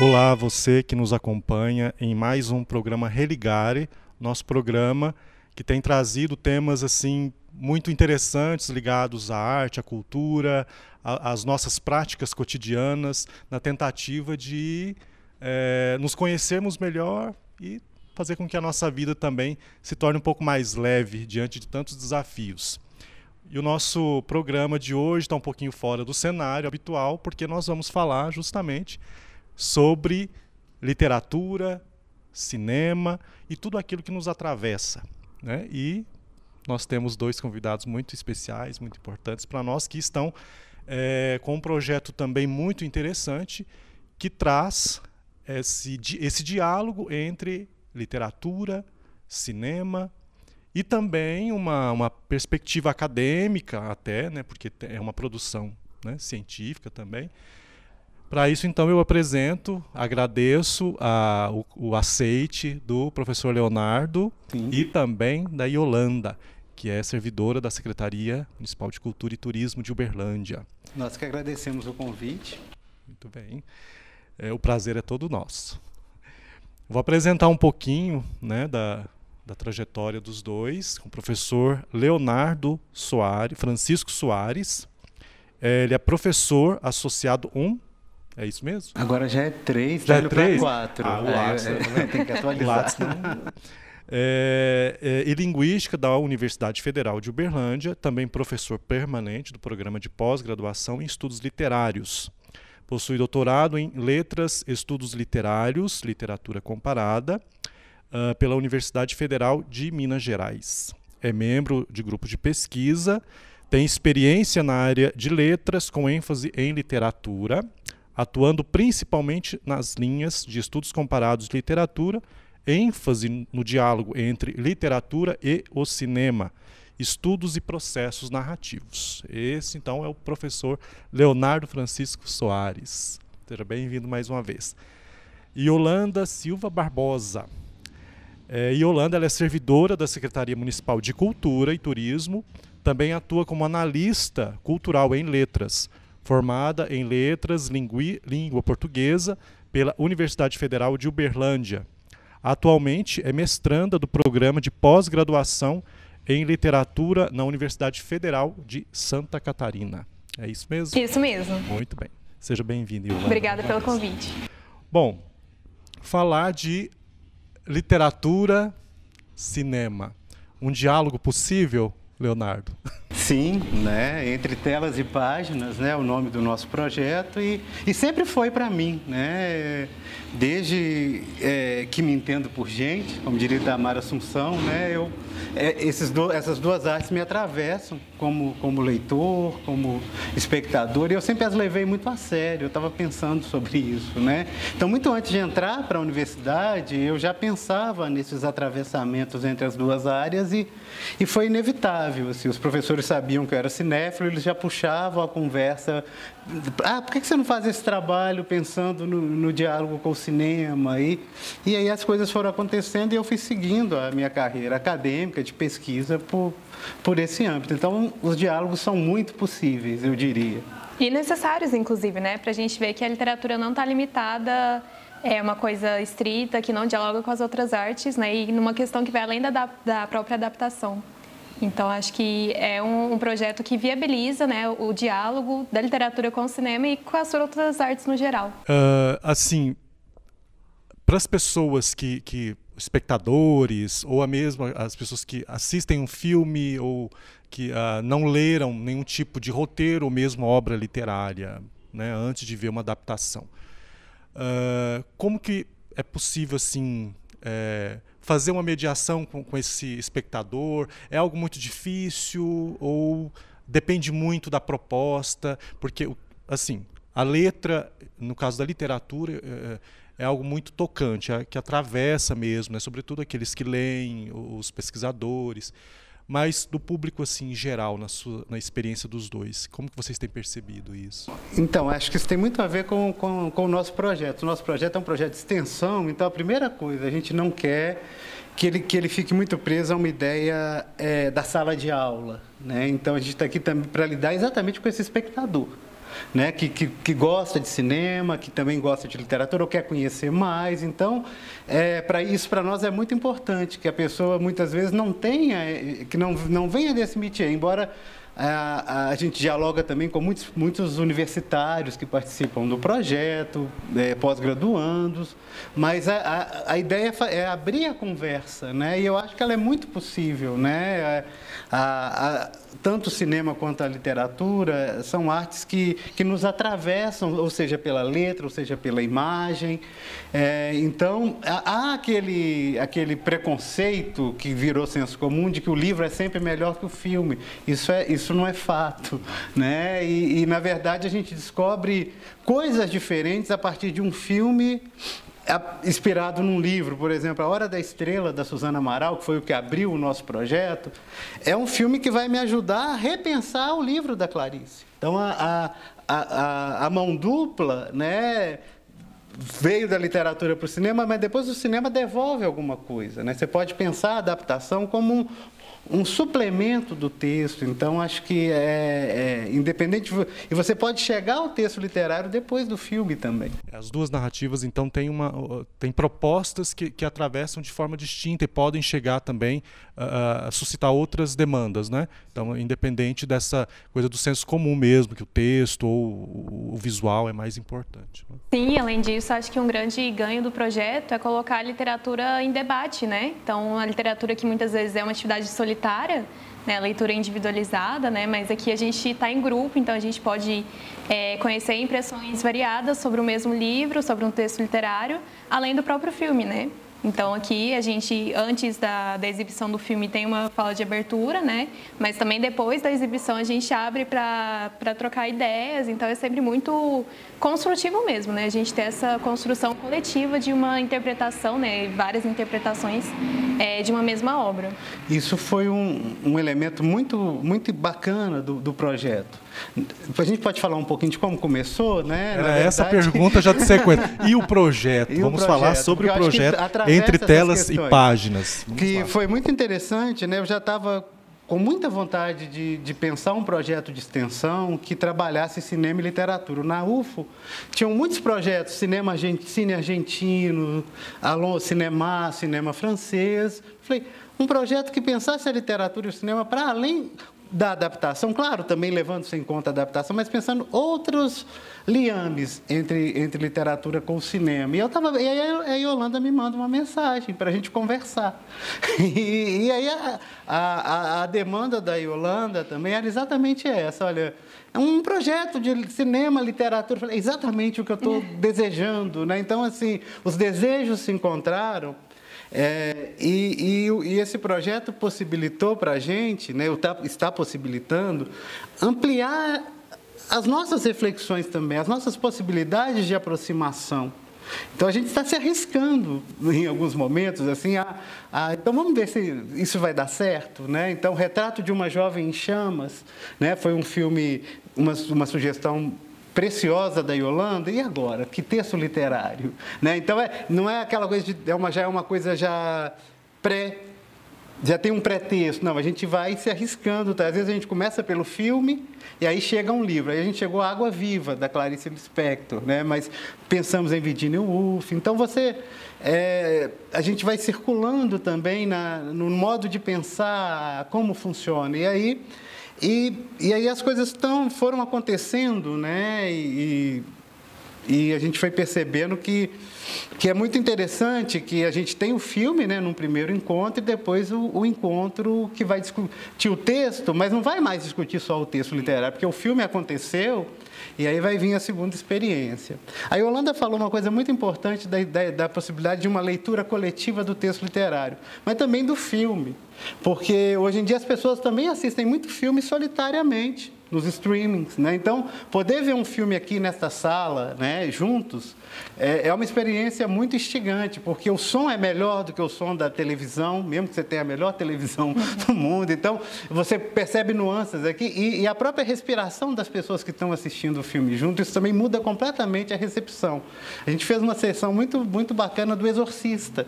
Olá, você que nos acompanha em mais um programa Religare, nosso programa que tem trazido temas assim muito interessantes ligados à arte, à cultura, às nossas práticas cotidianas, na tentativa de nos conhecermos melhor e fazer com que a nossa vida também se torne um pouco mais leve diante de tantos desafios. E o nosso programa de hoje está um pouquinho fora do cenário habitual, porque nós vamos falar justamente sobre literatura, cinema e tudo aquilo que nos atravessa, né? E nós temos dois convidados muito especiais, muito importantes para nós, que estão com um projeto também muito interessante, que traz esse diálogo entre literatura, cinema e também uma perspectiva acadêmica até, né, porque é uma produção, né, científica também. Para isso, então, eu agradeço o aceite do professor Leonardo. Sim. E também da Yolanda, que é servidora da Secretaria Municipal de Cultura e Turismo de Uberlândia. Nós que agradecemos o convite. Muito bem. O prazer é todo nosso. Vou apresentar um pouquinho, né, da trajetória dos dois, com o professor Leonardo Francisco Soares. Ele é professor associado 1. É isso mesmo? Agora já é 3, já é 3? 4. O Lattes, tem que atualizar. E Linguística da Universidade Federal de Uberlândia, também professor permanente do programa de pós-graduação em Estudos Literários. Possui doutorado em Letras, Estudos Literários, Literatura Comparada, pela Universidade Federal de Minas Gerais. É membro de grupo de pesquisa, tem experiência na área de letras com ênfase em literatura, atuando principalmente nas linhas de estudos comparados de literatura, ênfase no diálogo entre literatura e o cinema, estudos e processos narrativos. Esse, então, é o professor Leonardo Francisco Soares. Seja bem-vindo mais uma vez. Yolanda Silva Barbosa. Yolanda, ela é servidora da Secretaria Municipal de Cultura e Turismo, também atua como analista cultural em letras, formada em Letras, Língua Portuguesa pela Universidade Federal de Uberlândia. Atualmente é mestranda do programa de pós-graduação em Literatura na Universidade Federal de Santa Catarina. É isso mesmo? Isso mesmo. Muito bem. Seja bem-vindo, Yolanda. Obrigada pelo convite. Bom, falar de literatura, cinema. Um diálogo possível, Leonardo? Sim, né? Entre telas e páginas, né? O nome do nosso projeto e sempre foi para mim, né? Desde que me entendo por gente, como diria Tamara Assunção, né? Essas duas artes me atravessam como leitor, como espectador, e eu sempre as levei muito a sério. Eu estava pensando sobre isso, né? Então, muito antes de entrar para a universidade, eu já pensava nesses atravessamentos entre as duas áreas e foi inevitável. Assim, os professores sabiam que eu era cinéfilo, eles já puxavam a conversa. Por que você não faz esse trabalho pensando no diálogo com o cinema? E aí as coisas foram acontecendo e eu fui seguindo a minha carreira acadêmica de pesquisa por esse âmbito. Então, os diálogos são muito possíveis, eu diria. E necessários, inclusive, né? Para a gente ver que a literatura não está limitada, é uma coisa estrita, que não dialoga com as outras artes, né? E numa questão que vai além da própria adaptação. Então, acho que é um projeto que viabiliza, né, o diálogo da literatura com o cinema e com as outras artes no geral. Assim, para as pessoas espectadores, ou mesmo as pessoas que assistem um filme ou que não leram nenhum tipo de roteiro ou mesmo obra literária, né, antes de ver uma adaptação, como que é possível, assim, fazer uma mediação com esse espectador? É algo muito difícil ou depende muito da proposta? Porque, assim, a letra, no caso da literatura, é algo muito tocante, que atravessa mesmo, né? Sobretudo aqueles que leem, os pesquisadores. Mas do público, assim, em geral, na experiência dos dois, como que vocês têm percebido isso? Então, acho que isso tem muito a ver com o nosso projeto. O nosso projeto é um projeto de extensão, então a primeira coisa, a gente não quer que ele fique muito preso a uma ideia da sala de aula, né? Então, a gente está aqui também para lidar exatamente com esse espectador. né? Que gosta de cinema, que também gosta de literatura ou quer conhecer mais. Então, para nós é muito importante que a pessoa muitas vezes não tenha, que não venha desse métier, embora a gente dialoga também com muitos universitários que participam do projeto, pós-graduandos, mas a ideia é abrir a conversa, né? E eu acho que ela é muito possível, né? Tanto o cinema quanto a literatura são artes que nos atravessam, ou seja, pela letra, ou seja, pela imagem. Então, há aquele preconceito que virou senso comum de que o livro é sempre melhor que o filme. Isso não é fato, né? E, na verdade, a gente descobre coisas diferentes a partir de um filme inspirado num livro. Por exemplo, A Hora da Estrela, da Suzana Amaral, que foi o que abriu o nosso projeto, é um filme que vai me ajudar a repensar o livro da Clarice. Então, a mão dupla, né, veio da literatura para o cinema, mas depois o cinema devolve alguma coisa, né? Você pode pensar a adaptação como um suplemento do texto. Então, acho que é independente. E você pode chegar ao texto literário depois do filme também. As duas narrativas, então, têm propostas que atravessam de forma distinta e podem chegar também a suscitar outras demandas, né? Então, independente dessa coisa do senso comum mesmo, que o texto ou o visual é mais importante, né? Sim, além disso, acho que um grande ganho do projeto é colocar a literatura em debate, né? Então, a literatura que muitas vezes é uma atividade solitária, né, leitura individualizada, né, mas aqui a gente está em grupo, então a gente pode conhecer impressões variadas sobre o mesmo livro, sobre um texto literário, além do próprio filme, né? Então, aqui a gente, antes da exibição do filme, tem uma fala de abertura, né? Mas também depois da exibição a gente abre para trocar ideias, então é sempre muito construtivo mesmo, né? A gente tem essa construção coletiva de uma interpretação, né? Várias interpretações de uma mesma obra. Isso foi um elemento muito bacana do projeto. A gente pode falar um pouquinho de como começou, né? Era essa pergunta já de sequência. E o projeto? Vamos falar sobre o projeto Entre Telas e Páginas. Que foi muito interessante, né? Eu já estava com muita vontade de pensar um projeto de extensão que trabalhasse cinema e literatura. Na UFO, tinham muitos projetos, cine argentino, cinema francês. Falei, um projeto que pensasse a literatura e o cinema para além da adaptação, claro, também levando-se em conta a adaptação, mas pensando outros liames entre literatura com o cinema. E aí a Yolanda me manda uma mensagem para a gente conversar. E aí a demanda da Yolanda também era exatamente essa. Olha, é um projeto de cinema, literatura, exatamente o que eu estou desejando, né? Então, assim, os desejos se encontraram. E esse projeto possibilitou para a gente, né, está possibilitando, ampliar as nossas reflexões também, as nossas possibilidades de aproximação. Então, a gente está se arriscando em alguns momentos, assim, então vamos ver se isso vai dar certo, né? Então, Retrato de uma Jovem em Chamas, né, foi um filme, uma sugestão preciosa da Yolanda. E agora? Que texto literário, né? Então, não é aquela coisa já é uma coisa já tem um pré-texto. Não, a gente vai se arriscando, tá? Às vezes a gente começa pelo filme e aí chega um livro. Aí a gente chegou a Água Viva, da Clarice Lispector, né? Mas pensamos em Virginia Woolf. Então, a gente vai circulando também no modo de pensar como funciona. E aí as coisas foram acontecendo, né? E a gente foi percebendo que é muito interessante que a gente tem o filme, né, num primeiro encontro, e depois o encontro que vai discutir o texto, mas não vai mais discutir só o texto literário, porque o filme aconteceu e aí vai vir a segunda experiência. A Yolanda falou uma coisa muito importante da possibilidade de uma leitura coletiva do texto literário, mas também do filme. Porque hoje em dia as pessoas também assistem muito filme solitariamente, nos streamings, né? Então, poder ver um filme aqui nesta sala, né, juntos, é uma experiência muito instigante, porque o som é melhor do que o som da televisão, mesmo que você tenha a melhor televisão do mundo. Então, você percebe nuances aqui e a própria respiração das pessoas que estão assistindo o filme juntos, isso também muda completamente a recepção. A gente fez uma sessão muito, muito bacana do Exorcista,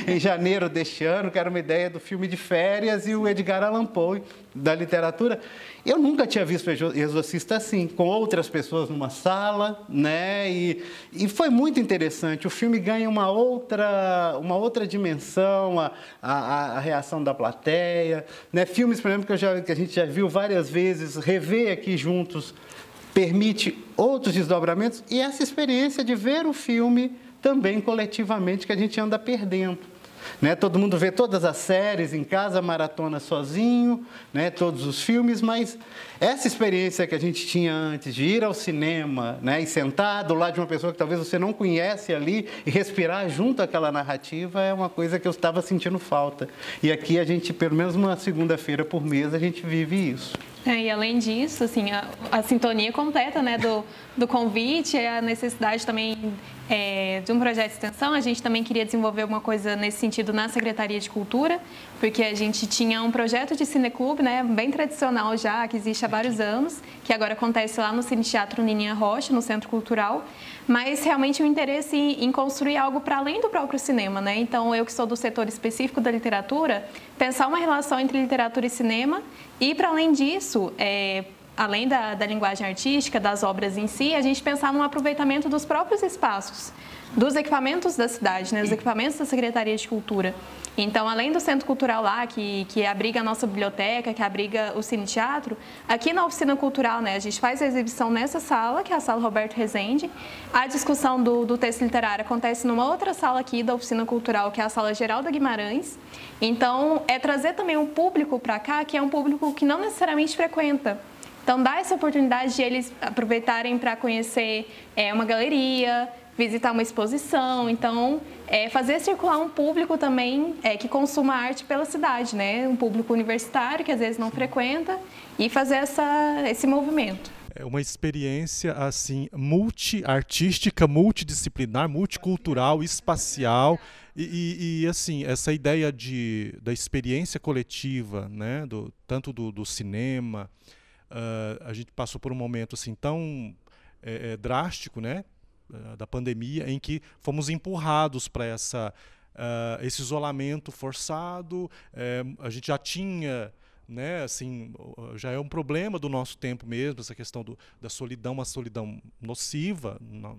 em janeiro deste ano, que era uma ideia do filme de férias, e o Edgar Allan Poe, da literatura. Eu nunca nunca tinha visto o Exorcista assim, com outras pessoas numa sala, né? E foi muito interessante. O filme ganha uma outra dimensão, a reação da plateia, né? Filmes, por exemplo, que a gente já viu várias vezes, rever aqui juntos permite outros desdobramentos, e essa experiência de ver o filme também coletivamente que a gente anda perdendo. Né? Todo mundo vê todas as séries em casa, maratona sozinho, né? Todos os filmes, mas essa experiência que a gente tinha antes de ir ao cinema, né? E sentar do lado de uma pessoa que talvez você não conhece ali e respirar junto àquela narrativa é uma coisa que eu estava sentindo falta. E aqui a gente, pelo menos uma segunda-feira por mês, a gente vive isso. E além disso, assim, a sintonia completa, né, do convite, a necessidade também de um projeto de extensão. A gente também queria desenvolver alguma coisa nesse sentido na Secretaria de Cultura, porque a gente tinha um projeto de cineclube, né, bem tradicional já, que existe há vários anos, que agora acontece lá no Cine Teatro Nininha Rocha, no Centro Cultural, mas realmente o interesse em construir algo para além do próprio cinema, né? Então, eu que sou do setor específico da literatura, pensar uma relação entre literatura e cinema e, para além disso, além da linguagem artística, das obras em si, a gente pensar no aproveitamento dos próprios espaços, dos equipamentos da cidade, né? Os equipamentos da Secretaria de Cultura. Então, além do Centro Cultural lá, que abriga a nossa biblioteca, que abriga o Cine Teatro, aqui na Oficina Cultural, né, a gente faz a exibição nessa sala, que é a Sala Roberto Rezende. A discussão do texto literário acontece numa outra sala aqui da Oficina Cultural, que é a Sala Geralda Guimarães. Então, é trazer também um público para cá, que é um público que não necessariamente frequenta. Então, dá essa oportunidade de eles aproveitarem para conhecer uma galeria, visitar uma exposição. Então, fazer circular um público também que consuma arte pela cidade, né? Um público universitário que às vezes não frequenta, e fazer esse movimento. É uma experiência assim multiartística, multidisciplinar, multicultural, espacial e assim essa ideia da experiência coletiva, né? Tanto do cinema. A gente passou por um momento assim tão drástico, né? Da pandemia, em que fomos empurrados para esse isolamento forçado. A gente já tinha, né, assim, já é um problema do nosso tempo mesmo, essa questão da solidão, uma solidão nociva,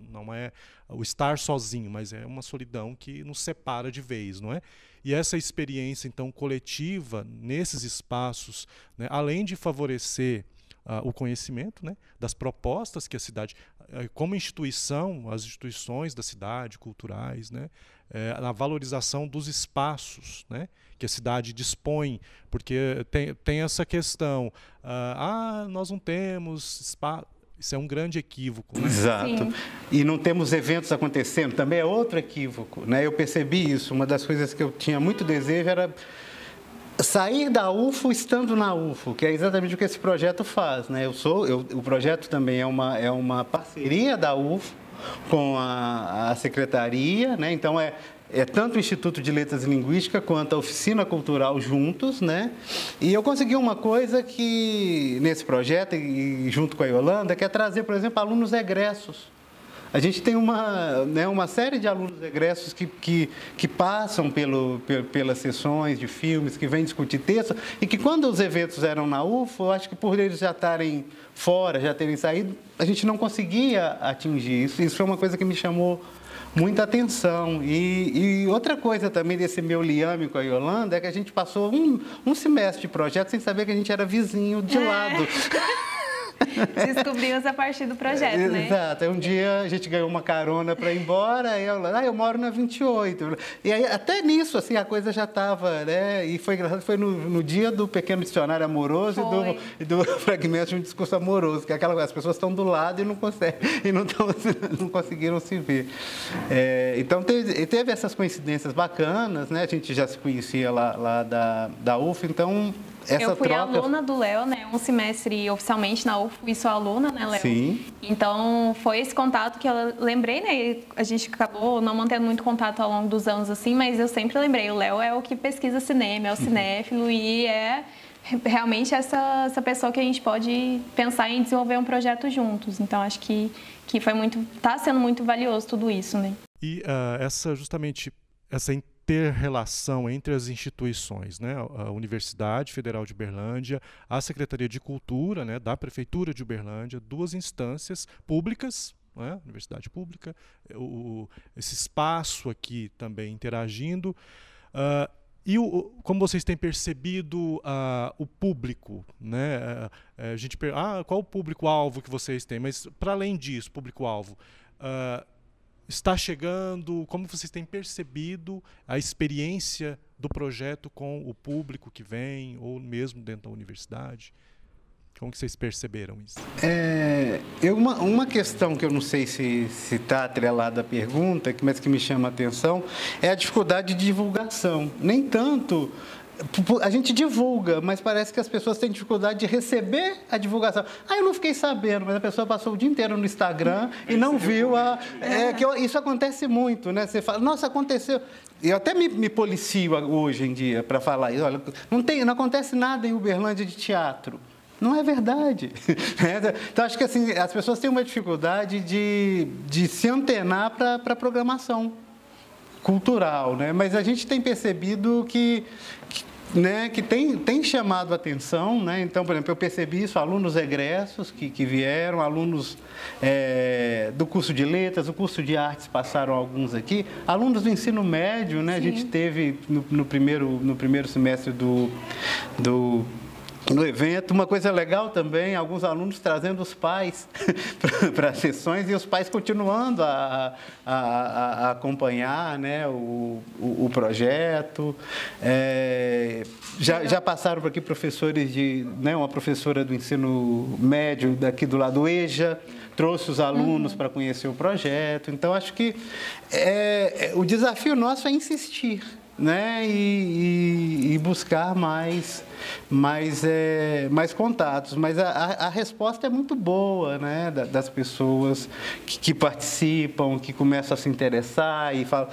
não é o estar sozinho, mas é uma solidão que nos separa de vez, não é? E essa experiência, então, coletiva, nesses espaços, né, além de favorecer o conhecimento, né, das propostas que a cidade, como instituição, as instituições da cidade, culturais, né, a valorização dos espaços, né, que a cidade dispõe, porque tem essa questão, nós não temos espaço. Isso é um grande equívoco. Né? Exato. Sim. E não temos eventos acontecendo, também é outro equívoco. Né? Eu percebi isso, uma das coisas que eu tinha muito desejo era sair da UFO estando na UFO, que é exatamente o que esse projeto faz. Né? O projeto também é uma parceria da UFO com a Secretaria, né? Então é tanto o Instituto de Letras e Linguística quanto a Oficina Cultural juntos, né? E eu consegui uma coisa que, nesse projeto, e junto com a Yolanda, que é trazer, por exemplo, alunos egressos. A gente tem uma série de alunos egressos que passam pelas sessões de filmes, que vêm discutir texto, e que quando os eventos eram na UFO, eu acho que por eles já estarem fora, já terem saído, a gente não conseguia atingir isso. Isso foi uma coisa que me chamou muita atenção. E outra coisa também desse meu liame com a Yolanda é que a gente passou um semestre de projeto sem saber que a gente era vizinho de lado. Descobrimos a partir do projeto, né? Exato. Um dia a gente ganhou uma carona para ir embora, e eu moro na 28. E aí, até nisso, assim, a coisa já estava, né? E foi engraçado, foi no dia do Pequeno Dicionário Amoroso e do Fragmento de um Discurso Amoroso, que é aquela coisa, as pessoas estão do lado e não conseguem, não conseguiram se ver. Então, teve essas coincidências bacanas, né? A gente já se conhecia lá da UF, então... Eu fui aluna do Léo, né? Um semestre oficialmente na UF, fui sua aluna, né, Léo? Sim. Então, foi esse contato que eu lembrei, né? A gente acabou não mantendo muito contato ao longo dos anos, assim, mas eu sempre lembrei, o Léo é o que pesquisa cinema, é o cinéfilo e é realmente essa pessoa que a gente pode pensar em desenvolver um projeto juntos. Então, acho que está sendo muito valioso tudo isso, né? E essa ter relação entre as instituições, né? A Universidade Federal de Uberlândia, a Secretaria de Cultura, né, da Prefeitura de Uberlândia, duas instâncias públicas, né? Universidade pública, esse espaço aqui também interagindo. E como vocês têm percebido o público, né? A gente qual o público-alvo que vocês têm? Mas, para além disso, público-alvo, está chegando, como vocês têm percebido a experiência do projeto com o público que vem, ou mesmo dentro da universidade? Como que vocês perceberam isso? Uma questão que eu não sei se está atrelada à pergunta, mas que me chama a atenção, é a dificuldade de divulgação. Nem tanto... A gente divulga, mas parece que as pessoas têm dificuldade de receber a divulgação. Eu não fiquei sabendo, mas a pessoa passou o dia inteiro no Instagram e não viu isso acontece muito, né? Você fala, nossa, aconteceu. Eu até me policio hoje em dia para falar isso. Olha, não acontece nada em Uberlândia de teatro. Não é verdade. Então, acho que assim, as pessoas têm uma dificuldade de se antenar para a programação cultural, né? Mas a gente tem percebido que tem chamado a atenção, né? Então, por exemplo, eu percebi isso, alunos egressos que vieram, alunos do curso de letras, o curso de artes passaram alguns aqui, alunos do ensino médio, né? Sim. A gente teve no primeiro semestre no evento, uma coisa legal também, alguns alunos trazendo os pais para as sessões e os pais continuando a acompanhar, né, o projeto. Já passaram por aqui professores uma professora do ensino médio daqui do lado do EJA, trouxe os alunos para conhecer o projeto. Então, acho que o desafio nosso é insistir, né, e buscar mais contatos, mas a resposta é muito boa, né, das pessoas que participam, que começam a se interessar e falam,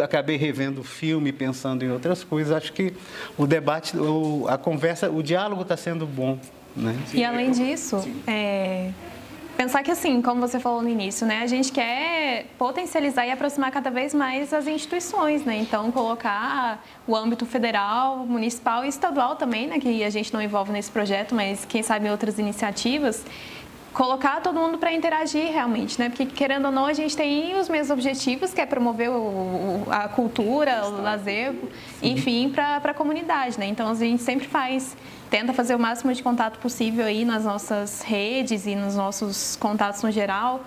acabei revendo o filme, pensando em outras coisas. Acho que o debate, a conversa, o diálogo está sendo bom, né? E além disso, pensar que, assim, como você falou no início, né, a gente quer potencializar e aproximar cada vez mais as instituições, né? Então, colocar o âmbito federal, municipal e estadual também, né, que a gente não envolve nesse projeto, mas quem sabe em outras iniciativas, colocar todo mundo para interagir realmente, né? Porque, querendo ou não, a gente tem os mesmos objetivos, que é promover a cultura, o lazer, enfim, para a comunidade, né? Então, a gente sempre tenta fazer o máximo de contato possível aí nas nossas redes e nos nossos contatos no geral.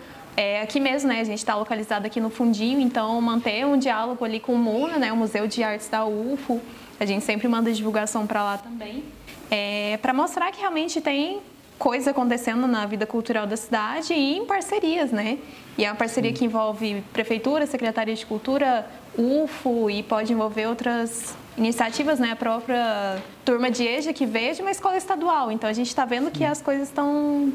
Aqui mesmo, né? A gente está localizado aqui no Fundinho, então manter um diálogo ali com o MUNA, né? O Museu de Artes da UFO. A gente sempre manda divulgação para lá também, para mostrar que realmente tem coisa acontecendo na vida cultural da cidade e em parcerias, né? E é uma parceria que envolve Prefeitura, Secretaria de Cultura, UFO e pode envolver outras iniciativas, né? A própria turma de EJA que veio de uma escola estadual. Então, a gente está vendo que as coisas estão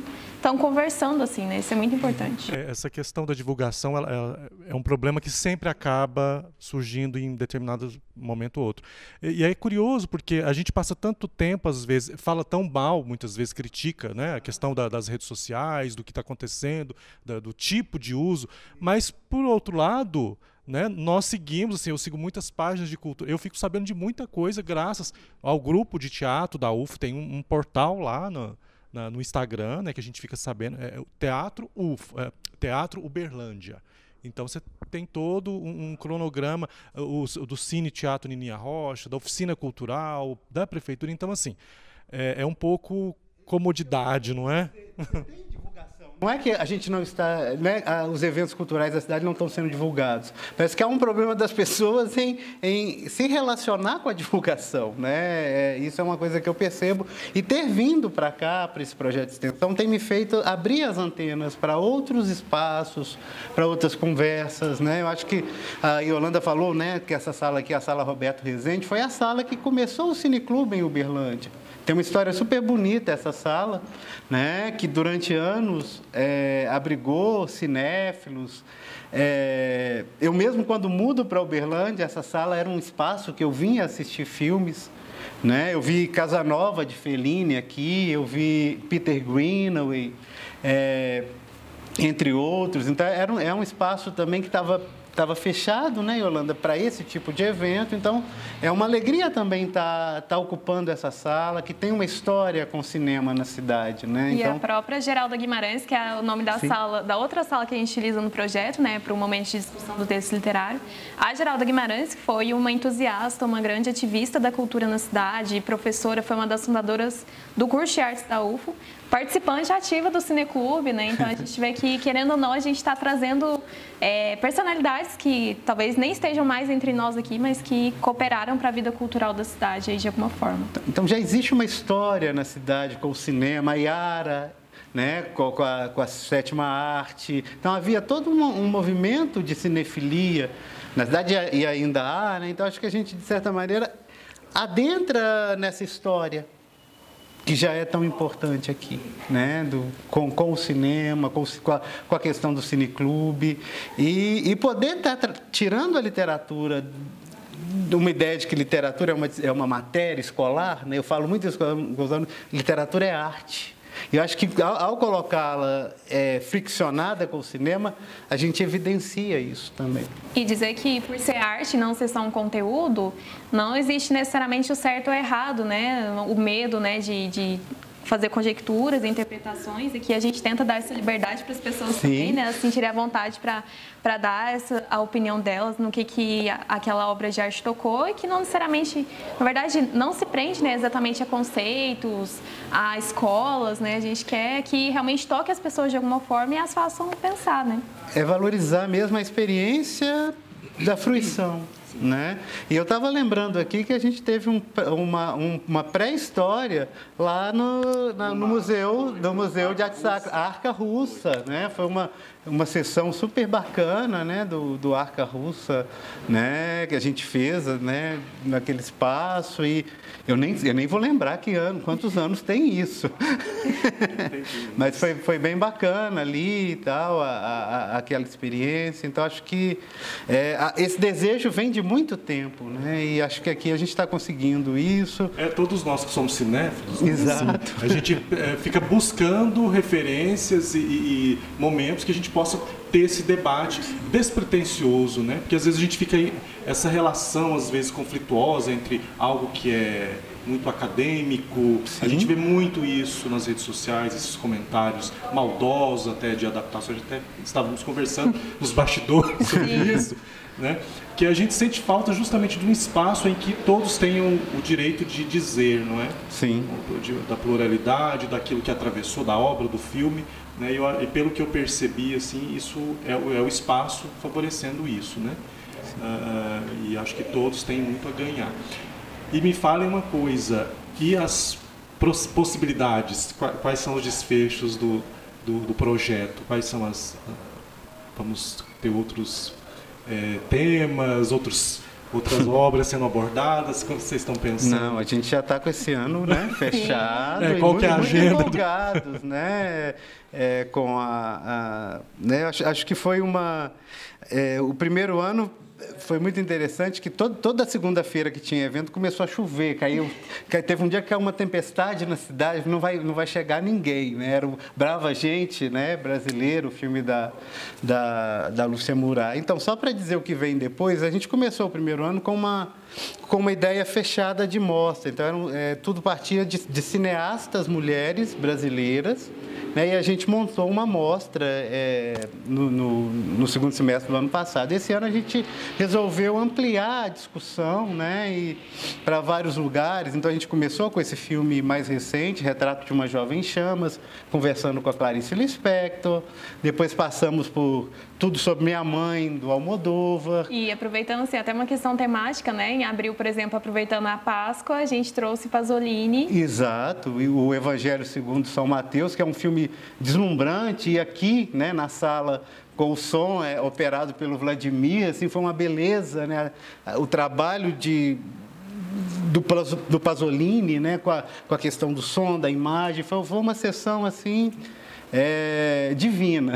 conversando, assim, né? Isso é muito importante. Essa questão da divulgação é um problema que sempre acaba surgindo em determinado momento ou outro. E é curioso porque a gente passa tanto tempo, às vezes, fala tão mal, muitas vezes critica, né, a questão das redes sociais, do que está acontecendo, do tipo de uso, mas, por outro lado, né, nós seguimos, assim, eu sigo muitas páginas de cultura, eu fico sabendo de muita coisa graças ao grupo de teatro da UF, tem um portal lá no Instagram, né, que a gente fica sabendo, o Teatro UF, Teatro Uberlândia. Então você tem todo um cronograma do Cine Teatro Nininha Rocha, da Oficina Cultural, da Prefeitura. Então, assim, é um pouco comodidade, não é? Não é que a gente não está, né, os eventos culturais da cidade não estão sendo divulgados. Parece que há um problema das pessoas em se relacionar com a divulgação, né? Isso é uma coisa que eu percebo. E ter vindo para cá, para esse projeto de extensão, tem me feito abrir as antenas para outros espaços, para outras conversas, né? Eu acho que a Yolanda falou, né, que essa sala aqui, a Sala Roberto Rezende, foi a sala que começou o Cineclube em Uberlândia. Tem uma história super bonita essa sala, né, que durante anos abrigou cinéfilos. Eu mesmo, quando mudo para Uberlândia, essa sala era um espaço que eu vinha assistir filmes, né? Eu vi Casanova de Fellini aqui, eu vi Peter Greenaway, entre outros. Então, é um espaço também que estava estava fechado, né, Yolanda, para esse tipo de evento. Então, é uma alegria também estar ocupando essa sala, que tem uma história com cinema na cidade, né? E então... a própria Geralda Guimarães, que é o nome da sala, da outra sala que a gente utiliza no projeto, né, para o momento de discussão do texto literário. A Geralda Guimarães foi uma entusiasta, uma grande ativista da cultura na cidade, professora, foi uma das fundadoras do curso de artes da UFO, participante ativa do Cineclube, né? Então a gente vê que, querendo ou não, a gente está trazendo personalidades que talvez nem estejam mais entre nós aqui, mas que cooperaram para a vida cultural da cidade aí, de alguma forma. Então já existe uma história na cidade com o cinema, a Iara, né, com a sétima arte. Então havia todo um movimento de cinefilia na cidade e ainda há, né? Então acho que a gente, de certa maneira, adentra nessa história que já é tão importante aqui, né? Com o cinema, com a questão do cineclube e poder estar tirando a literatura de uma ideia de que literatura é uma matéria escolar, né? Eu falo muito isso com os alunos, literatura é arte. E eu acho que ao colocá-la friccionada com o cinema, a gente evidencia isso também. E dizer que por ser arte, não ser só um conteúdo, não existe necessariamente o certo ou errado, né? O medo, né, de fazer conjecturas, interpretações, e que a gente tenta dar essa liberdade para as pessoas também, né, sentirem a vontade para dar a opinião delas no que aquela obra de arte tocou e que não necessariamente, na verdade, não se prende, né, exatamente a conceitos, a escolas, né, a gente quer que realmente toque as pessoas de alguma forma e as façam pensar, né. É valorizar mesmo a experiência da fruição. Né? E eu estava lembrando aqui que a gente teve uma pré-história lá no museu de arte sacra, a Arca Russa, né? Foi uma sessão super bacana, né, do Arca Russa, né, que a gente fez, né, naquele espaço, e eu nem vou lembrar quantos anos tem isso. Mas foi bem bacana ali e tal, aquela experiência. Então acho que esse desejo vem de muito tempo, né? E acho que aqui a gente está conseguindo isso. Todos nós que somos cinéfilos, exato. A gente fica buscando referências e momentos que a gente possa ter esse debate despretensioso, né? Porque às vezes a gente fica aí, essa relação às vezes conflituosa entre algo que é muito acadêmico. Sim. A gente vê muito isso nas redes sociais, esses comentários maldosos até de adaptações, até estávamos conversando nos bastidores sobre isso, né? Que a gente sente falta justamente de um espaço em que todos tenham o direito de dizer, não é? Sim. Da pluralidade, daquilo que atravessou, da obra, do filme, né? E pelo que eu percebi, assim, isso é o espaço favorecendo isso, né? E acho que todos têm muito a ganhar. E me falem uma coisa, e as possibilidades, quais são os desfechos do projeto? Quais são vamos ter outros temas, outras obras sendo abordadas? Como vocês estão pensando? Não, a gente já está com esse ano, né, fechado. Qual que é a agenda? Muito empolgados, né, com né, acho que foi o primeiro ano foi muito interessante, que toda segunda-feira que tinha evento começou a chover, teve um dia que caiu uma tempestade na cidade, não vai chegar ninguém, né? Era o Brava Gente, né, brasileiro, o filme da Lúcia Murat. Então, só para dizer o que vem depois, a gente começou o primeiro ano com uma ideia fechada de mostra. Então, tudo partia de cineastas mulheres brasileiras, né, e a gente montou uma mostra no segundo semestre do ano passado. Esse ano a gente resolveu ampliar a discussão, né, e para vários lugares. Então a gente começou com esse filme mais recente, Retrato de uma Jovem em Chamas, conversando com a Clarice Lispector. Depois passamos por Tudo Sobre Minha Mãe, do Almodóvar. E aproveitando, assim, até uma questão temática, né? Em abril, por exemplo, aproveitando a Páscoa, a gente trouxe Pasolini. Exato, e o Evangelho segundo São Mateus, que é um filme deslumbrante, e aqui, né, na sala, com o som operado pelo Vladimir, assim, foi uma beleza, né? O trabalho do Pasolini, né, com a questão do som, da imagem, foi uma sessão assim divina.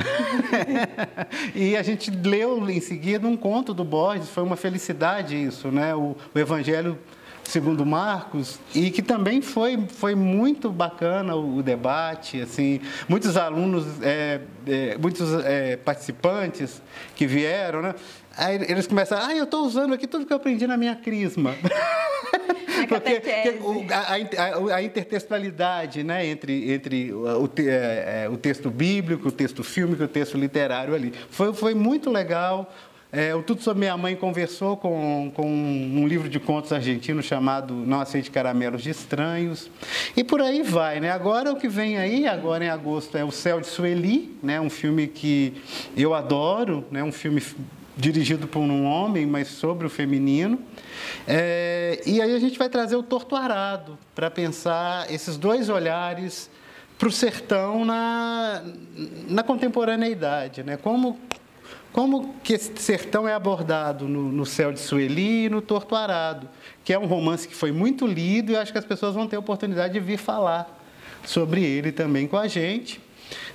E a gente leu em seguida um conto do Borges, foi uma felicidade isso, né? O Evangelho segundo Marcos, e que também foi muito bacana o debate, assim, muitos alunos, muitos participantes que vieram, né? Aí eles começaram, eu estou usando aqui tudo que eu aprendi na minha crisma. Porque a intertextualidade, né, entre o texto bíblico, o texto fílmico, o texto literário ali. Foi muito legal. O Tudo Sobre Minha Mãe conversou com um livro de contos argentino chamado Não Aceite Caramelos de Estranhos. E por aí vai, né? Agora o que vem aí, agora em agosto, é O Céu de Sueli, né? Um filme que eu adoro, né? Um filme dirigido por um homem, mas sobre o feminino. E aí a gente vai trazer o Torto Arado para pensar esses dois olhares para o sertão na contemporaneidade, né? Como que esse sertão é abordado no Céu de Sueli e no Torto Arado, que é um romance que foi muito lido e eu acho que as pessoas vão ter a oportunidade de vir falar sobre ele também com a gente.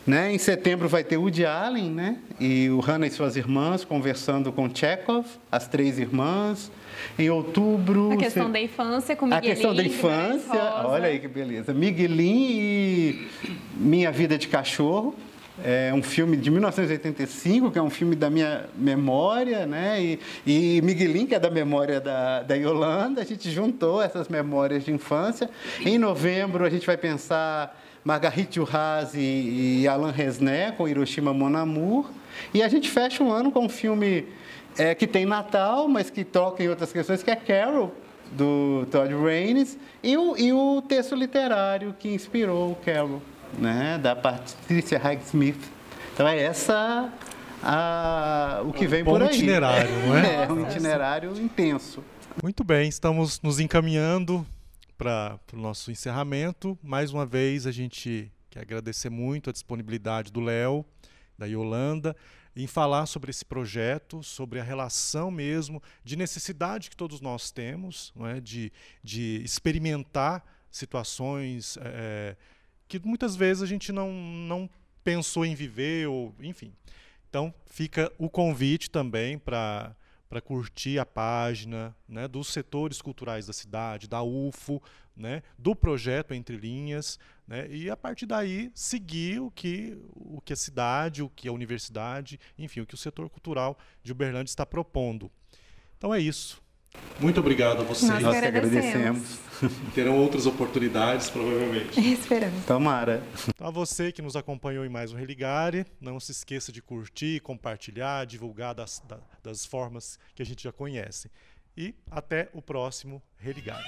Né? Em setembro vai ter Woody Allen, né? E o Hannah e suas irmãs conversando com Chekhov, as três irmãs. Em outubro... A questão da infância com Miguelin. A questão da infância, olha aí que beleza. Miguelin e Minha Vida de Cachorro. É um filme de 1985, que é um filme da minha memória, né? E Miguelin, que é da memória da Yolanda. A gente juntou essas memórias de infância. Em novembro, a gente vai pensar Marguerite Duras e Alain Resnais, com Hiroshima Mon Amour. E a gente fecha o ano com um filme que tem Natal, mas que toca em outras questões, que é Carol, do Todd Raines, e o texto literário que inspirou o Carol, né, da Patricia Highsmith. Então é o que vem por aí. Itinerário, não é? É um itinerário intenso. Muito bem, estamos nos encaminhando para o nosso encerramento. Mais uma vez, a gente quer agradecer muito a disponibilidade do Léo, da Yolanda, em falar sobre esse projeto, sobre a relação mesmo de necessidade que todos nós temos, não é? de experimentar situações que muitas vezes a gente não pensou em viver, ou enfim. Então, fica o convite também para curtir a página, né, dos setores culturais da cidade, da UFO, né, do projeto Entre Linhas, né, e a partir daí seguir o que a cidade, o que a universidade, enfim, o que o setor cultural de Uberlândia está propondo. Então é isso. Muito obrigado a vocês. Nós que agradecemos. Terão outras oportunidades, provavelmente. Esperamos. Tomara. Então, a você que nos acompanhou em mais um Religare, não se esqueça de curtir, compartilhar, divulgar das formas que a gente já conhece. E até o próximo Religare.